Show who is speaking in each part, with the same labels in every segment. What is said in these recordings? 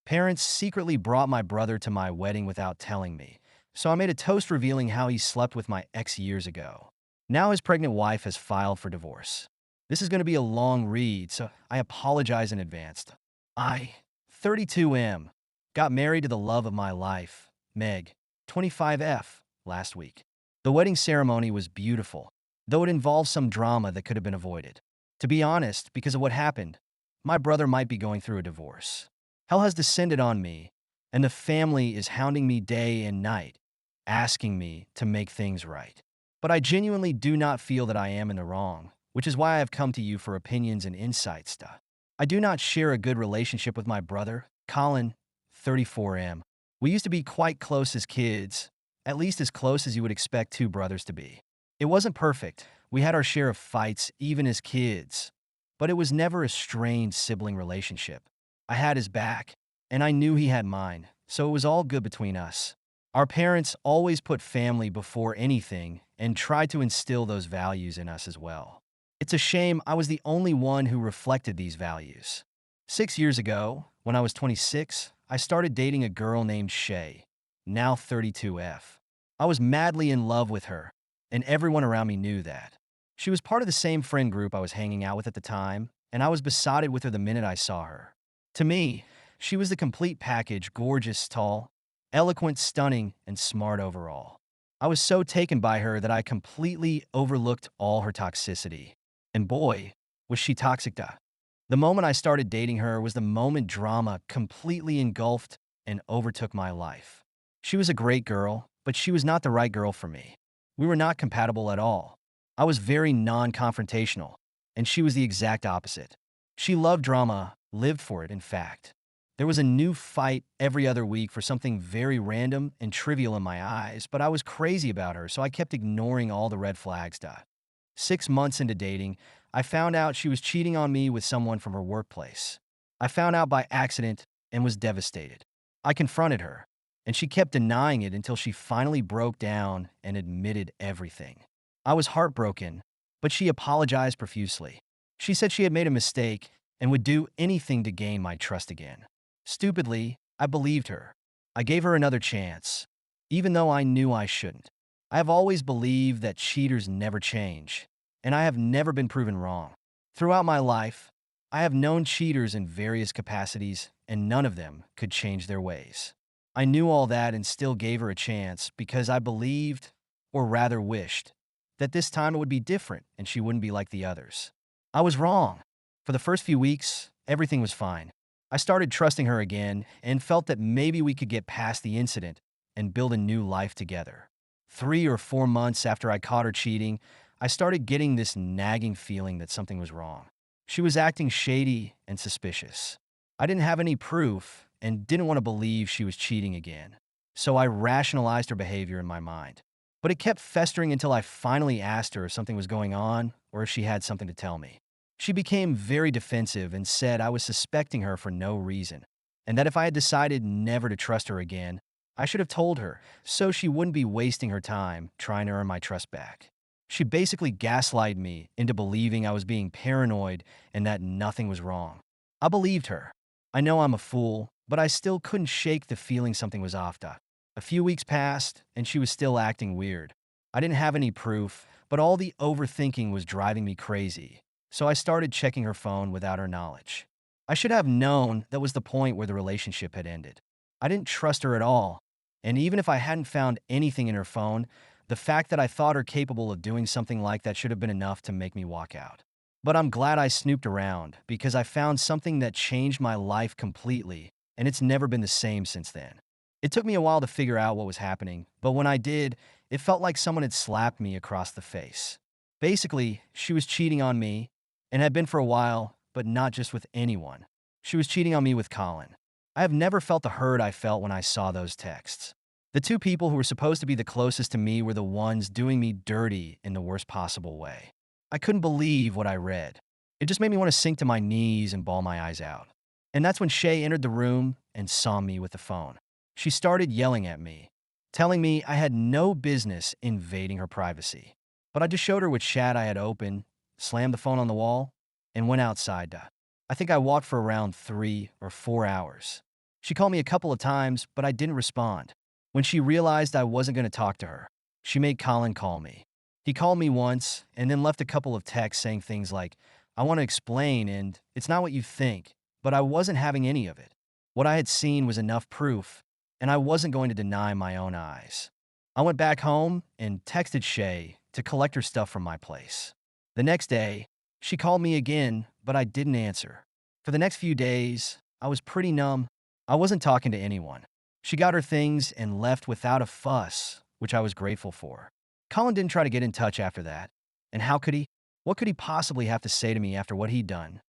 Speaker 1: Parents secretly brought my brother to my wedding without telling me, so I made a toast revealing how he slept with my ex years ago. Now his pregnant wife has filed for divorce. This is going to be a long read, so I apologize in advance. I, 32M, got married to the love of my life, Meg, 25F, last week. The wedding ceremony was beautiful, though it involved some drama that could have been avoided. To be honest, because of what happened, my brother might be going through a divorce. Hell has descended on me, and the family is hounding me day and night, asking me to make things right. But I genuinely do not feel that I am in the wrong, which is why I have come to you for opinions and insights. I do not share a good relationship with my brother, Colin, 34M. We used to be quite close as kids, at least as close as you would expect two brothers to be. It wasn't perfect. We had our share of fights, even as kids, but it was never a strained sibling relationship. I had his back, and I knew he had mine, so it was all good between us. Our parents always put family before anything and tried to instill those values in us as well. It's a shame I was the only one who reflected these values. 6 years ago, when I was 26, I started dating a girl named Shay, now 32F. I was madly in love with her, and everyone around me knew that. She was part of the same friend group I was hanging out with at the time, and I was besotted with her the minute I saw her. To me, she was the complete package, gorgeous, tall, eloquent, stunning, and smart overall. I was so taken by her that I completely overlooked all her toxicity. And boy, was she toxic. The moment I started dating her was the moment drama completely engulfed and overtook my life. She was a great girl, but she was not the right girl for me. We were not compatible at all. I was very non-confrontational, and she was the exact opposite. She loved drama, lived for it, in fact. There was a new fight every other week for something very random and trivial in my eyes, but I was crazy about her, so I kept ignoring all the red flags. 6 months into dating, I found out she was cheating on me with someone from her workplace. I found out by accident and was devastated. I confronted her, and she kept denying it until she finally broke down and admitted everything. I was heartbroken, but she apologized profusely. She said she had made a mistake and would do anything to gain my trust again. Stupidly, I believed her. I gave her another chance, even though I knew I shouldn't. I have always believed that cheaters never change, and I have never been proven wrong. Throughout my life, I have known cheaters in various capacities, and none of them could change their ways. I knew all that and still gave her a chance because I believed, or rather wished, that this time it would be different and she wouldn't be like the others. I was wrong. For the first few weeks, everything was fine. I started trusting her again and felt that maybe we could get past the incident and build a new life together. 3 or 4 months after I caught her cheating, I started getting this nagging feeling that something was wrong. She was acting shady and suspicious. I didn't have any proof and didn't want to believe she was cheating again, so I rationalized her behavior in my mind. But it kept festering until I finally asked her if something was going on or if she had something to tell me. She became very defensive and said I was suspecting her for no reason, and that if I had decided never to trust her again, I should have told her so she wouldn't be wasting her time trying to earn my trust back. She basically gaslighted me into believing I was being paranoid and that nothing was wrong. I believed her. I know I'm a fool, but I still couldn't shake the feeling something was off. A few weeks passed, and she was still acting weird. I didn't have any proof, but all the overthinking was driving me crazy, so I started checking her phone without her knowledge. I should have known that was the point where the relationship had ended. I didn't trust her at all, and even if I hadn't found anything in her phone, the fact that I thought her capable of doing something like that should have been enough to make me walk out. But I'm glad I snooped around because I found something that changed my life completely, and it's never been the same since then. It took me a while to figure out what was happening, but when I did, it felt like someone had slapped me across the face. Basically, she was cheating on me, and had been for a while, but not just with anyone. She was cheating on me with Colin. I have never felt the hurt I felt when I saw those texts. The two people who were supposed to be the closest to me were the ones doing me dirty in the worst possible way. I couldn't believe what I read. It just made me want to sink to my knees and bawl my eyes out. And that's when Shay entered the room and saw me with the phone. She started yelling at me, telling me I had no business invading her privacy. But I just showed her which chat I had opened, slammed the phone on the wall, and went outside. I think I walked for around 3 or 4 hours. She called me a couple of times, but I didn't respond. When she realized I wasn't going to talk to her, she made Colin call me. He called me once and then left a couple of texts saying things like, I want to explain and it's not what you think, but I wasn't having any of it. What I had seen was enough proof, and I wasn't going to deny my own eyes. I went back home and texted Shay to collect her stuff from my place. The next day, she called me again, but I didn't answer. For the next few days, I was pretty numb. I wasn't talking to anyone. She got her things and left without a fuss, which I was grateful for. Colin didn't try to get in touch after that. And how could he? What could he possibly have to say to me after what he'd done?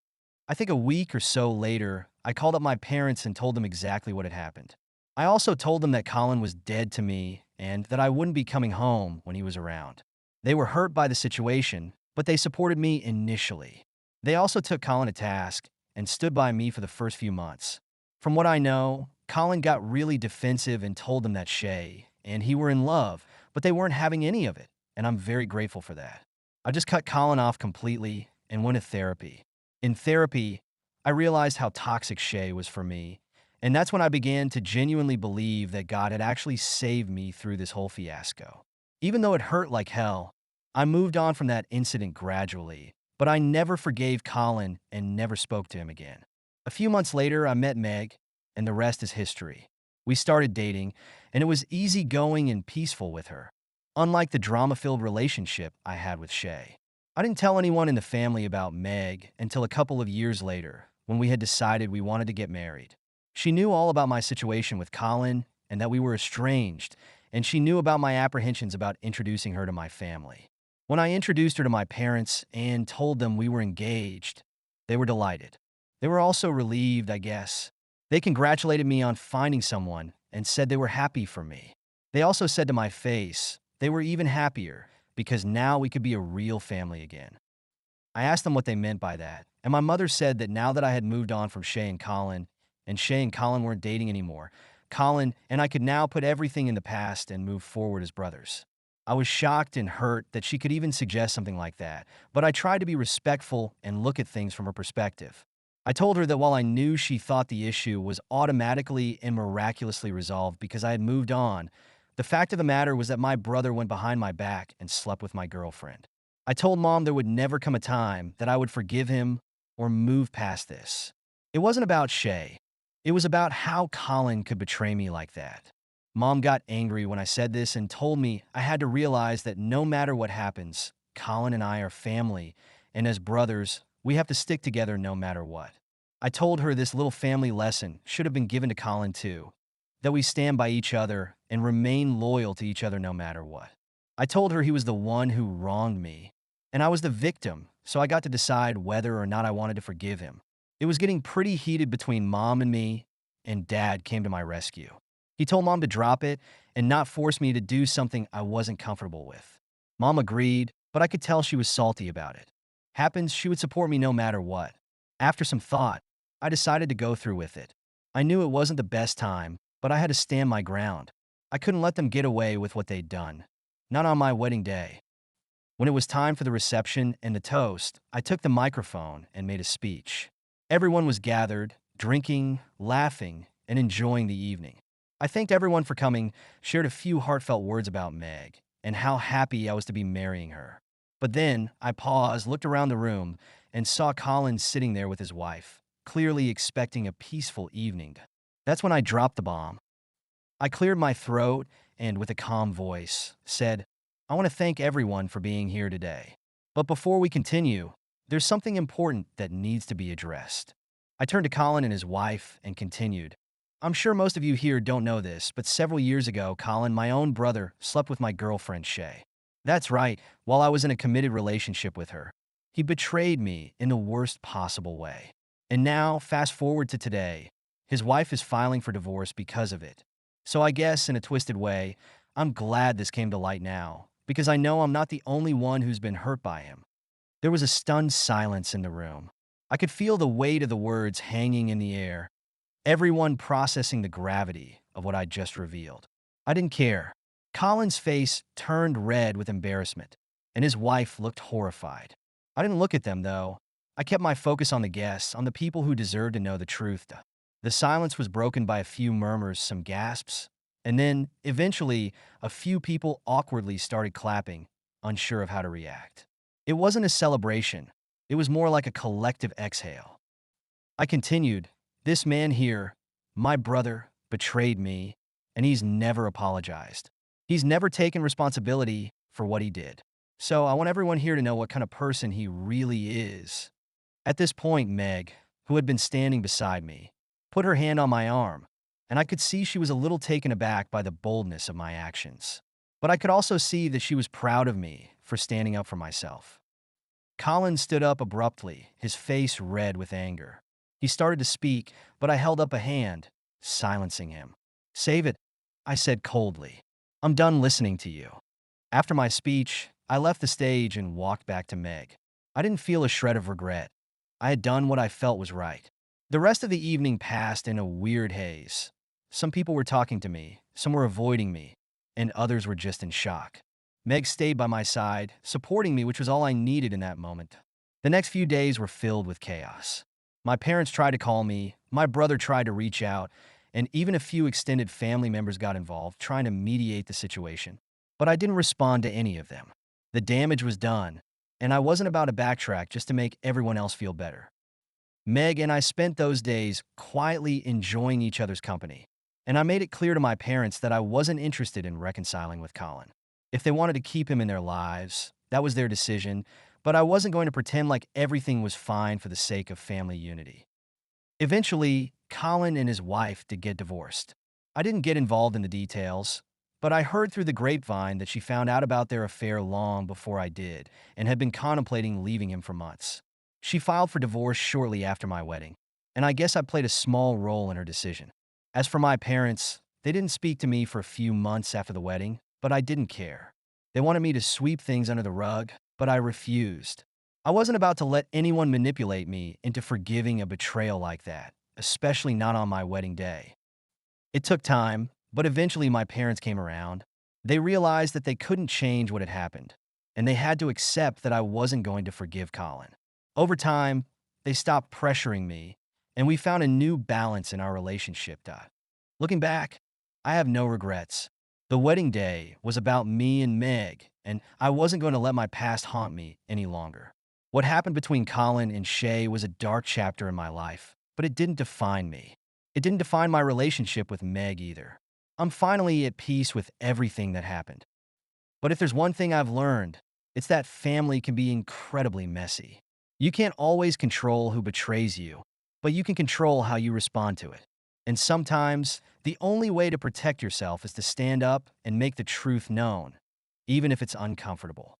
Speaker 1: I think a week or so later, I called up my parents and told them exactly what had happened. I also told them that Colin was dead to me and that I wouldn't be coming home when he was around. They were hurt by the situation, but they supported me initially. They also took Colin to task and stood by me for the first few months. From what I know, Colin got really defensive and told them that Shay and he were in love, but they weren't having any of it, and I'm very grateful for that. I just cut Colin off completely and went to therapy. In therapy, I realized how toxic Shay was for me, and that's when I began to genuinely believe that God had actually saved me through this whole fiasco. Even though it hurt like hell, I moved on from that incident gradually, but I never forgave Colin and never spoke to him again. A few months later, I met Meg, and the rest is history. We started dating, and it was easygoing and peaceful with her, unlike the drama-filled relationship I had with Shay. I didn't tell anyone in the family about Meg until a couple of years later, when we had decided we wanted to get married. She knew all about my situation with Colin and that we were estranged, and she knew about my apprehensions about introducing her to my family. When I introduced her to my parents and told them we were engaged, they were delighted. They were also relieved, I guess. They congratulated me on finding someone and said they were happy for me. They also said to my face they were even happier because now we could be a real family again. I asked them what they meant by that, and my mother said that now that I had moved on from Shay and Shay and Colin weren't dating anymore, Colin and I could now put everything in the past and move forward as brothers. I was shocked and hurt that she could even suggest something like that, but I tried to be respectful and look at things from her perspective. I told her that while I knew she thought the issue was automatically and miraculously resolved because I had moved on, the fact of the matter was that my brother went behind my back and slept with my girlfriend. I told Mom there would never come a time that I would forgive him or move past this. It wasn't about Shay. It was about how Colin could betray me like that. Mom got angry when I said this and told me I had to realize that no matter what happens, Colin and I are family, and as brothers, we have to stick together no matter what. I told her this little family lesson should have been given to Colin too, that we stand by each other and remain loyal to each other no matter what. I told her he was the one who wronged me, and I was the victim, so I got to decide whether or not I wanted to forgive him. It was getting pretty heated between Mom and me, and Dad came to my rescue. He told Mom to drop it and not force me to do something I wasn't comfortable with. Mom agreed, but I could tell she was salty about it. Happens, she would support me no matter what. After some thought, I decided to go through with it. I knew it wasn't the best time, but I had to stand my ground. I couldn't let them get away with what they'd done. Not on my wedding day. When it was time for the reception and the toast, I took the microphone and made a speech. Everyone was gathered, drinking, laughing, and enjoying the evening. I thanked everyone for coming, shared a few heartfelt words about Meg, and how happy I was to be marrying her. But then I paused, looked around the room, and saw Colin sitting there with his wife, clearly expecting a peaceful evening. That's when I dropped the bomb. I cleared my throat and, with a calm voice, said, I want to thank everyone for being here today. But before we continue, there's something important that needs to be addressed. I turned to Colin and his wife and continued, I'm sure most of you here don't know this, but several years ago, Colin, my own brother, slept with my girlfriend, Shay. That's right, while I was in a committed relationship with her. He betrayed me in the worst possible way. And now, fast forward to today, his wife is filing for divorce because of it. So I guess, in a twisted way, I'm glad this came to light now, because I know I'm not the only one who's been hurt by him. There was a stunned silence in the room. I could feel the weight of the words hanging in the air, everyone processing the gravity of what I'd just revealed. I didn't care. Colin's face turned red with embarrassment, and his wife looked horrified. I didn't look at them, though. I kept my focus on the guests, on the people who deserved to know the truth. The silence was broken by a few murmurs, some gasps, and then, eventually, a few people awkwardly started clapping, unsure of how to react. It wasn't a celebration. It was more like a collective exhale. I continued, "This man here, my brother, betrayed me, and he's never apologized. He's never taken responsibility for what he did. So I want everyone here to know what kind of person he really is." At this point, Meg, who had been standing beside me, put her hand on my arm, and I could see she was a little taken aback by the boldness of my actions. But I could also see that she was proud of me for standing up for myself. Colin stood up abruptly, his face red with anger. He started to speak, but I held up a hand, silencing him. "Save it," I said coldly. "I'm done listening to you." After my speech, I left the stage and walked back to Meg. I didn't feel a shred of regret. I had done what I felt was right. The rest of the evening passed in a weird haze. Some people were talking to me, some were avoiding me, and others were just in shock. Meg stayed by my side, supporting me, which was all I needed in that moment. The next few days were filled with chaos. My parents tried to call me, my brother tried to reach out, and even a few extended family members got involved, trying to mediate the situation. But I didn't respond to any of them. The damage was done, and I wasn't about to backtrack just to make everyone else feel better. Meg and I spent those days quietly enjoying each other's company, and I made it clear to my parents that I wasn't interested in reconciling with Colin. If they wanted to keep him in their lives, that was their decision, but I wasn't going to pretend like everything was fine for the sake of family unity. Eventually, Colin and his wife did get divorced. I didn't get involved in the details, but I heard through the grapevine that she found out about their affair long before I did and had been contemplating leaving him for months. She filed for divorce shortly after my wedding, and I guess I played a small role in her decision. As for my parents, they didn't speak to me for a few months after the wedding, but I didn't care. They wanted me to sweep things under the rug, but I refused. I wasn't about to let anyone manipulate me into forgiving a betrayal like that, especially not on my wedding day. It took time, but eventually my parents came around. They realized that they couldn't change what had happened, and they had to accept that I wasn't going to forgive Colin. Over time, they stopped pressuring me, and we found a new balance in our relationship. Looking back, I have no regrets. The wedding day was about me and Meg, and I wasn't going to let my past haunt me any longer. What happened between Colin and Shay was a dark chapter in my life, but it didn't define me. It didn't define my relationship with Meg either. I'm finally at peace with everything that happened. But if there's one thing I've learned, it's that family can be incredibly messy. You can't always control who betrays you, but you can control how you respond to it. And sometimes, the only way to protect yourself is to stand up and make the truth known, even if it's uncomfortable.